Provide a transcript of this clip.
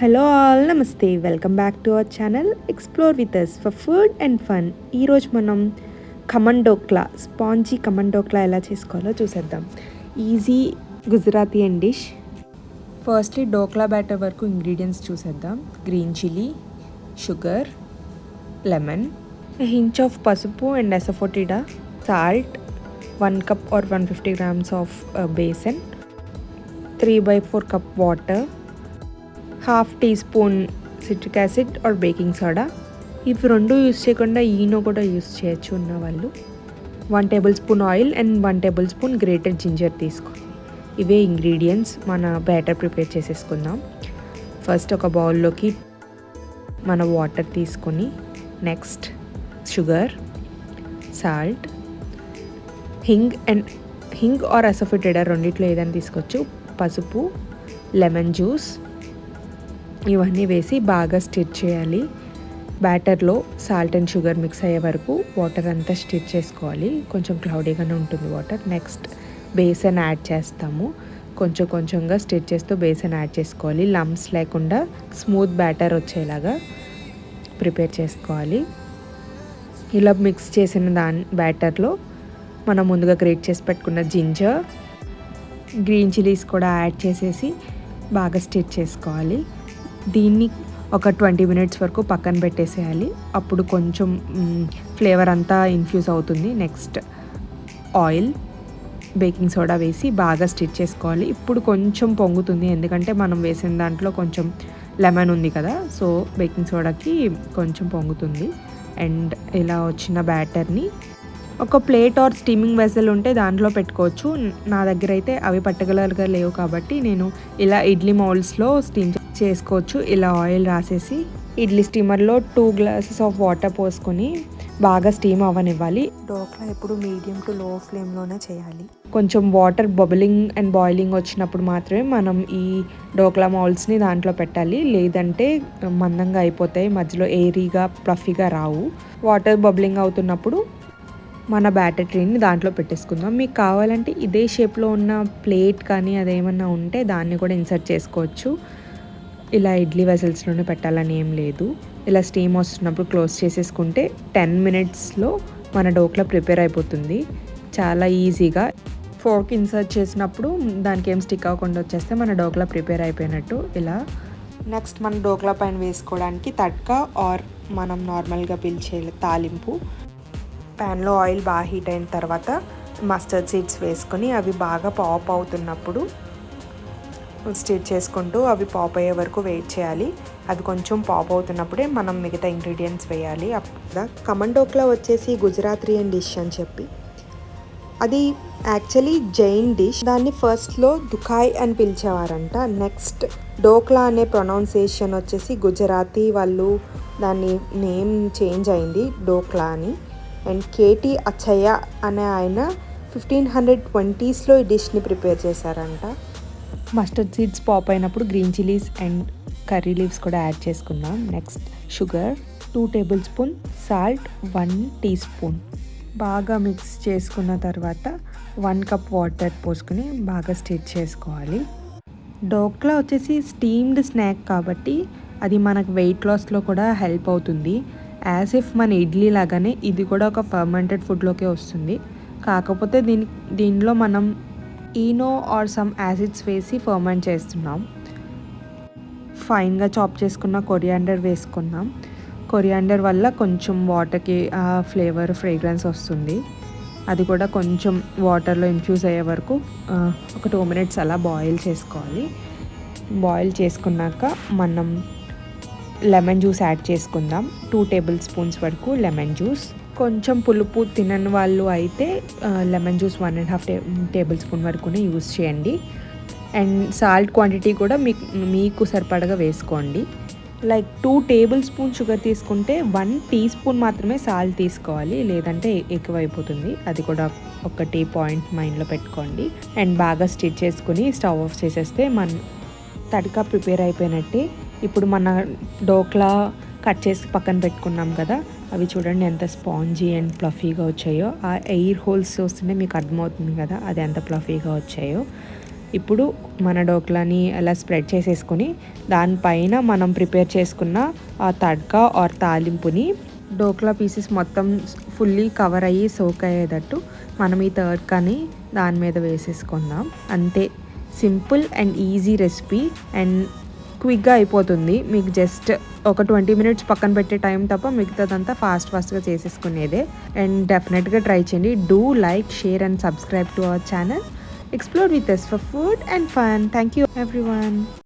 Hello all, namaste. Welcome back to our channel explore with us for food and fun. ఈరోజు మనం khaman dhokla, spongy khaman dhokla ఎలా చేసుకోవాలో చూసేద్దాం. Easy Gujarati dish. Firstly dhokla batter వరకు ingredients చూసేద్దాం. Green chilli, sugar, lemon, pinch of pasupu and asafoetida, salt, 1 cup or 150 grams of besan, 3/4 cup water, half teaspoon citric acid or baking soda. ఇవి రెండు use చేయకుండా Eno కూడా use చేయొచ్చు ఉన్న వాళ్ళు. 1 tablespoon oil and 1 tablespoon grated ginger తీసుకోండి. ఇవే ingredients. మన బ్యాటర్ ప్రిపేర్ చేసేసుకుందాం. ఫస్ట్ ఒక బౌల్లోకి మన వాటర్ తీసుకొని, next sugar, salt, hing or asafoetida రెండిట్లో ఏదైనా తీసుకోవచ్చు, పసుపు, లెమన్ జ్యూస్, ఇవన్నీ వేసి బాగా స్టిర్ చేయాలి. బ్యాటర్లో సాల్ట్ అండ్ షుగర్ మిక్స్ అయ్యే వరకు వాటర్ అంతా స్టిర్ చేసుకోవాలి. కొంచెం క్లౌడీగానే ఉంటుంది వాటర్. నెక్స్ట్ బేసన్ యాడ్ చేస్తాము. కొంచెంగా స్టిర్ చేస్తూ బేసన్ యాడ్ చేసుకోవాలి. లంప్స్ లేకుండా స్మూత్ బ్యాటర్ వచ్చేలాగా ప్రిపేర్ చేసుకోవాలి. ఇలా మిక్స్ చేసిన బ్యాటర్లో మనం ముందుగా గ్రేట్ చేసి పెట్టుకున్న జింజర్, గ్రీన్ చిల్లీస్ కూడా యాడ్ చేసేసి బాగా స్టిర్ చేసుకోవాలి. దీన్ని ఒక 20 minutes వరకు పక్కన పెట్టేసేయాలి. అప్పుడు కొంచెం ఫ్లేవర్ అంతా ఇన్ఫ్యూజ్ అవుతుంది. నెక్స్ట్ ఆయిల్, బేకింగ్ సోడా వేసి బాగా స్టిర్ చేసుకోవాలి. ఇప్పుడు కొంచెం పొంగుతుంది, ఎందుకంటే మనం వేసిన దాంట్లో కొంచెం లెమన్ ఉంది కదా, సో బేకింగ్ సోడాకి కొంచెం పొంగుతుంది. అండ్ ఇలా వచ్చిన బ్యాటర్ని ఒక ప్లేట్ ఆర్ స్టీమింగ్ వెసల్ ఉంటే దాంట్లో పెట్టుకోవచ్చు. నా దగ్గర అయితే అవి పర్టికులర్గా లేవు కాబట్టి నేను ఇలా ఇడ్లీ మౌల్డ్స్లో స్టీమ్ చేసుకోవచ్చు. ఇలా ఆయిల్ రాసేసి ఇడ్లీ స్టీమర్లో 2 glasses ఆఫ్ వాటర్ పోసుకొని బాగా స్టీమ్ అవ్వనివ్వాలి. డోక్లా ఎప్పుడు మీడియం టు లో ఫ్లేమ్లోనే చేయాలి. కొంచెం వాటర్ బబులింగ్ అండ్ బాయిలింగ్ వచ్చినప్పుడు మాత్రమే మనం ఈ డోక్లా మౌల్డ్స్ని దాంట్లో పెట్టాలి, లేదంటే మందంగా అయిపోతాయి, మధ్యలో ఎయిరీగా ఫ్లఫీగా రావు. వాటర్ బబులింగ్ అవుతున్నప్పుడు మన బ్యాటర్ ట్రీని దాంట్లో పెట్టేసుకుందాం. మీకు కావాలంటే ఇదే షేప్లో ఉన్న ప్లేట్ కానీ అదేమన్నా ఉంటే దాన్ని కూడా ఇన్సర్ట్ చేసుకోవచ్చు. ఇలా ఇడ్లీ వెసల్స్లోనే పెట్టాలని ఏం లేదు. ఇలా స్టీమ్ వస్తున్నప్పుడు క్లోజ్ చేసేసుకుంటే 10 minutesలో మన డోక్లా ప్రిపేర్ అయిపోతుంది చాలా ఈజీగా. ఫోర్క్ ఇన్సర్ట్ చేసినప్పుడు దానికి ఏం స్టిక్ అవ్వకుండా వచ్చేస్తే మన డోక్లా ప్రిపేర్ అయిపోయినట్టు. ఇలా నెక్స్ట్ మన డోక్లా పైన వేసుకోవడానికి తడ్కా ఆర్ మనం నార్మల్గా పిలిచే తాలింపు. ప్యాన్లో ఆయిల్ బాగా హీట్ అయిన తర్వాత మస్టర్డ్ సీడ్స్ వేసుకొని అవి బాగా పాప్ అవుతున్నప్పుడు స్టిర్ చేసుకుంటూ అవి పాప్ అయ్యే వరకు వెయిట్ చేయాలి. అవి కొంచెం పాప్ అవుతున్నప్పుడే మనం మిగతా ఇంగ్రీడియంట్స్ వేయాలి. ఖమన్ డోక్లా వచ్చేసి గుజరాతీ డిష్ అని చెప్పి, అది యాక్చువల్లీ జైన్ డిష్. దాన్ని ఫస్ట్లో దుఖాయ్ అని పిలిచేవారంట. నెక్స్ట్ డోక్లా అనే ప్రొనౌన్సియేషన్ వచ్చేసి గుజరాతీ వాళ్ళు దాన్ని నేమ్ చేంజ్ అయింది డోక్లా అని. అండ్ కేటీ అచ్చయ్య అనే ఆయన 1520sలో ఈ డిష్ని ప్రిపేర్ చేశారంట. మస్టర్డ్ సీడ్స్ పాప్ అయినప్పుడు green chillies and curry leaves కూడా యాడ్ చేసుకుందాం. Next sugar, 2 tablespoon, salt, 1 teaspoon బాగా మిక్స్ చేసుకున్న తర్వాత 1 cup వాటర్ పోసుకొని బాగా స్టిర్ చేసుకోవాలి. డోక్లా వచ్చేసి స్టీమ్డ్ స్నాక్ కాబట్టి అది మనకు వెయిట్ లాస్లో కూడా హెల్ప్ అవుతుంది. యాజ్ ఇఫ్ మన ఇడ్లీ లాగానే ఇది కూడా ఒక ఫర్మెంటెడ్ ఫుడ్లోకే వస్తుంది. కాకపోతే దీనిలో మనం ఈనో ఆర్ సమ్ యాసిడ్స్ వేసి ఫర్మెంట్ చేస్తున్నాం. ఫైన్గా చాప్ చేసుకున్న కొరియాండర్ వేసుకున్నాం. కొరియాండర్ వల్ల కొంచెం వాటర్కి ఆ ఫ్లేవర్, ఫ్రేగ్రెన్స్ వస్తుంది. అది కూడా కొంచెం వాటర్లో ఇన్ఫ్యూజ్ అయ్యే వరకు ఒక 2 minutes అలా బాయిల్ చేసుకోవాలి. బాయిల్ చేసుకున్నాక మనం లెమన్ జ్యూస్ యాడ్ చేసుకుందాం. 2 tablespoons వరకు లెమన్ జ్యూస్. కొంచెం పులుపు తినని వాళ్ళు అయితే లెమన్ జ్యూస్ 1.5 tablespoon వరకునే యూస్ చేయండి. అండ్ సాల్ట్ క్వాంటిటీ కూడా మీకు సరిపడగా వేసుకోండి. లైక్ 2 tablespoon షుగర్ తీసుకుంటే 1 teaspoon మాత్రమే సాల్ట్ తీసుకోవాలి, లేదంటే ఎక్కువైపోతుంది. అది కూడా ఒకటి పాయింట్ మైండ్లో పెట్టుకోండి. అండ్ బాగా స్టిర్ చేసుకుని స్టవ్ ఆఫ్ చేసేస్తే మన తడకా ప్రిపేర్ అయిపోయినట్టే. ఇప్పుడు మన డోక్లా కట్ చేసి పక్కన పెట్టుకున్నాం కదా, అవి చూడండి ఎంత స్పాంజీ అండ్ ఫ్లఫీగా వచ్చాయో. ఆ ఎయిర్ హోల్స్ వస్తుంటే మీకు అర్థమవుతుంది కదా అది ఎంత ఫ్లఫీగా వచ్చాయో. ఇప్పుడు మన డోక్లాని అలా స్ప్రెడ్ చేసేసుకొని దానిపైన మనం ప్రిపేర్ చేసుకున్న ఆ తడ్కా ఆర్ తాలింపుని డోక్లా పీసెస్ మొత్తం ఫుల్లీ కవర్ అయ్యి సోక్ అయ్యేటట్టు మనం ఈ తడ్కాని దాని మీద వేసేసుకుందాం. అంతే, simple and easy recipe and క్విక్గా అయిపోతుంది. మీకు జస్ట్ ఒక 20 మినిట్స్ పక్కన పెట్టే టైం తప్ప మిగతాదంతా ఫాస్ట్గా చేసేసుకునేదే. అండ్ డెఫినెట్గా ట్రై చేయండి. Do like, share and subscribe to our channel. Explore with us for food and fun. Thank you everyone.